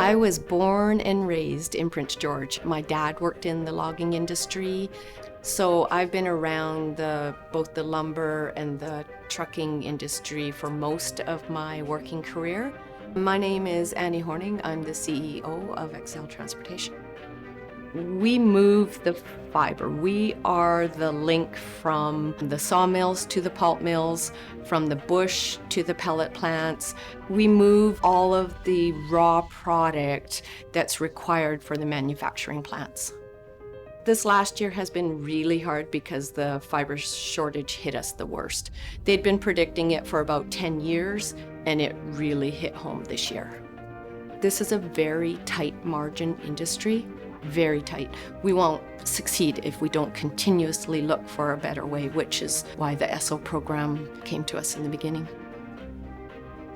I was born and raised in Prince George. My dad worked in the logging industry, so I've been around both the lumber and the trucking industry for most of my working career. My name is Annie Horning. I'm the CEO of Excel Transportation. We move the fiber. We are the link from the sawmills to the pulp mills, from the bush to the pellet plants. We move all of the raw product that's required for the manufacturing plants. This last year has been really hard because the fiber shortage hit us the worst. They'd been predicting it for about 10 years, and it really hit home this year. This is a very tight margin industry. Very tight. We won't succeed if we don't continuously look for a better way, which is why the Esso program came to us in the beginning.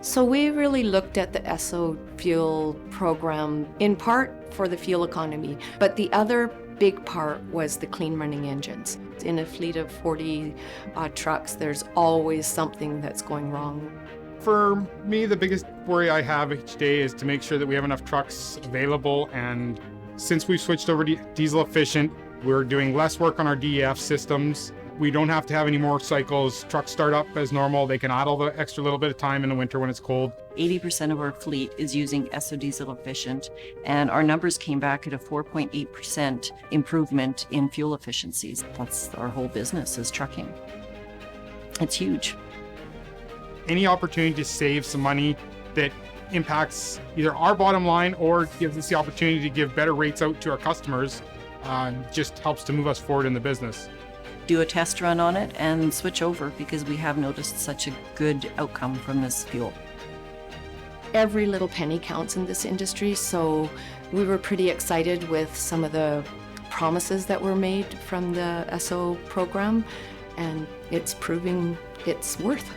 So we really looked at the Esso fuel program in part for the fuel economy, but the other big part was the clean running engines. In a fleet of 40 trucks, there's always something that's going wrong. For me, the biggest worry I have each day is to make sure that we have enough trucks available, and since we've switched over to diesel efficient, we're doing less work on our DEF systems. We don't have to have any more cycles. Trucks start up as normal. They can idle the extra little bit of time in the winter when it's cold. 80% of our fleet is using Esso Diesel Efficient, and our numbers came back at a 4.8% improvement in fuel efficiencies. That's our whole business is trucking. It's huge. Any opportunity to save some money that impacts either our bottom line or gives us the opportunity to give better rates out to our customers just helps to move us forward in the business. Do a test run on it and switch over, because we have noticed such a good outcome from this fuel. Every little penny counts in this industry, so we were pretty excited with some of the promises that were made from the Esso program, and it's proving its worth.